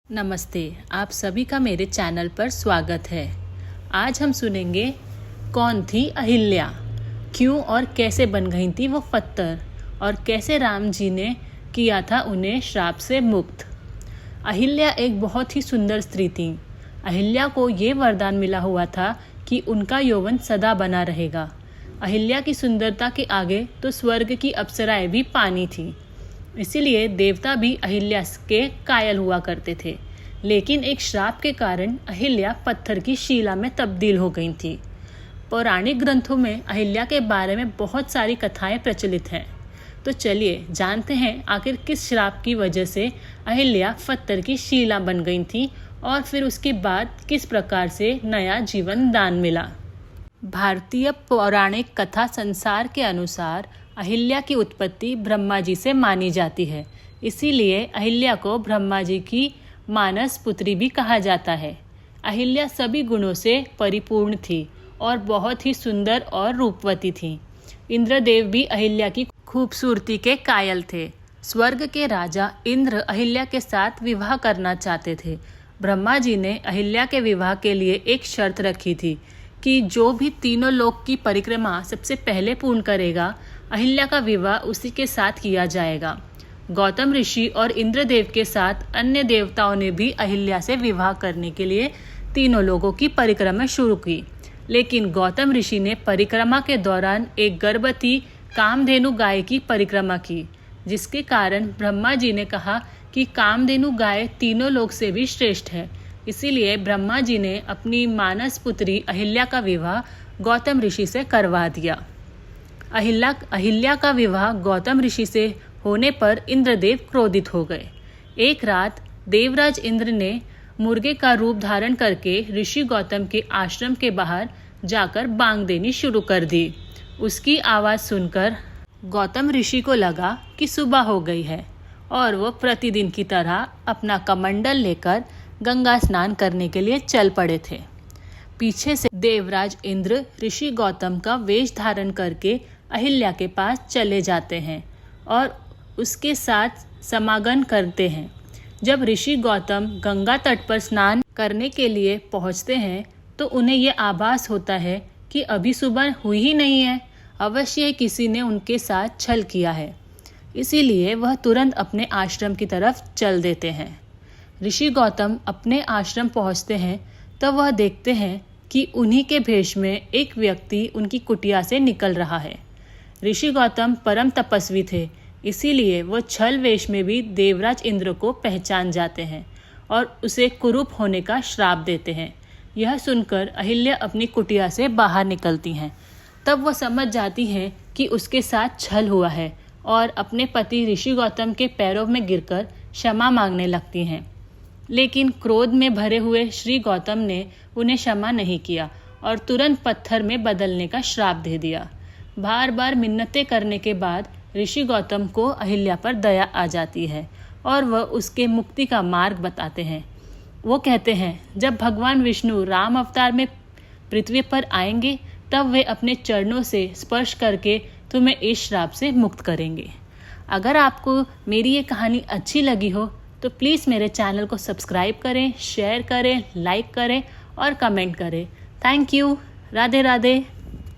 नमस्ते, आप सभी का मेरे चैनल पर स्वागत है। आज हम सुनेंगे कौन थी अहिल्या, क्यों और कैसे बन गई थी वो पत्थर, और कैसे राम जी ने किया था उन्हें श्राप से मुक्त। अहिल्या एक बहुत ही सुंदर स्त्री थी। अहिल्या को ये वरदान मिला हुआ था कि उनका यौवन सदा बना रहेगा। अहिल्या की सुंदरता के आगे तो स्वर्ग की अप्सराएं भी पानी थी, इसीलिए देवता भी अहिल्या के कायल हुआ करते थे। लेकिन एक श्राप के कारण अहिल्या पत्थर की शिला में तब्दील हो गई थी। पौराणिक ग्रंथों में अहिल्या के बारे में बहुत सारी कथाएं प्रचलित हैं। तो चलिए जानते हैं आखिर किस श्राप की वजह से अहिल्या पत्थर की शिला बन गई थी और फिर उसके बाद किस प्रकार से नया जीवन दान मिला। भारतीय पौराणिक कथा संसार के अनुसार अहिल्या की उत्पत्ति ब्रह्मा जी से मानी जाती है, इसीलिए अहिल्या को ब्रह्मा जी की मानस पुत्री भी कहा जाता है। अहिल्या सभी गुणों से परिपूर्ण थी और बहुत ही सुंदर और रूपवती थी। इंद्रदेव भी अहिल्या की खूबसूरती के कायल थे। स्वर्ग के राजा इंद्र अहिल्या के साथ विवाह करना चाहते थे। ब्रह्मा जी ने अहिल्या के विवाह के लिए एक शर्त रखी थी कि जो भी तीनों लोक की परिक्रमा सबसे पहले पूर्ण करेगा, अहिल्या का विवाह उसी के साथ किया जाएगा। गौतम ऋषि और इंद्रदेव के साथ अन्य देवताओं ने भी अहिल्या से विवाह करने के लिए तीनों लोगों की परिक्रमा शुरू की। लेकिन गौतम ऋषि ने परिक्रमा के दौरान एक गर्भवती कामधेनु गाय की परिक्रमा की, जिसके कारण ब्रह्मा जी ने कहा कि कामधेनु गाय तीनों लोक से भी श्रेष्ठ है। इसीलिए ब्रह्मा जी ने अपनी मानस पुत्री अहिल्या का विवाह गौतम ऋषि से करवा दिया। अहिल्या का विवाह गौतम ऋषि से होने पर इंद्रदेव क्रोधित हो गए। एक रात देवराज इंद्र ने मुर्गे का रूप धारण करके ऋषि गौतम के आश्रम के बाहर जाकर बांग देनी शुरू कर दी। उसकी आवाज़ सुनकर गौतम ऋषि को लगा कि सुबह हो गई है और वो प्रतिदिन की तरह अपना कमंडल लेकर गंगा स्नान करने के लिए चल पड़े थे। पीछे से देवराज इंद्र ऋषि गौतम का वेश धारण करके अहिल्या के पास चले जाते हैं और उसके साथ समागम करते हैं। जब ऋषि गौतम गंगा तट पर स्नान करने के लिए पहुंचते हैं तो उन्हें यह आभास होता है कि अभी सुबह हुई ही नहीं है, अवश्य किसी ने उनके साथ छल किया है। इसीलिए वह तुरंत अपने आश्रम की तरफ चल देते हैं। ऋषि गौतम अपने आश्रम पहुंचते हैं तब वह देखते हैं कि उन्हीं के भेष में एक व्यक्ति उनकी कुटिया से निकल रहा है। ऋषि गौतम परम तपस्वी थे, इसीलिए वो छल वेश में भी देवराज इंद्र को पहचान जाते हैं और उसे कुरूप होने का श्राप देते हैं। यह सुनकर अहिल्या अपनी कुटिया से बाहर निकलती हैं। तब वह समझ जाती हैं कि उसके साथ छल हुआ है और अपने पति ऋषि गौतम के पैरों में गिरकर क्षमा मांगने लगती हैं। लेकिन क्रोध में भरे हुए श्री गौतम ने उन्हें क्षमा नहीं किया और तुरंत पत्थर में बदलने का श्राप दे दिया। बार बार मिन्नतें करने के बाद ऋषि गौतम को अहिल्या पर दया आ जाती है और वह उसके मुक्ति का मार्ग बताते हैं। वो कहते हैं, जब भगवान विष्णु राम अवतार में पृथ्वी पर आएंगे तब वे अपने चरणों से स्पर्श करके तुम्हें इस श्राप से मुक्त करेंगे। अगर आपको मेरी ये कहानी अच्छी लगी हो तो प्लीज़ मेरे चैनल को सब्सक्राइब करें, शेयर करें, लाइक करें और कमेंट करें। Thank you. राधे राधे।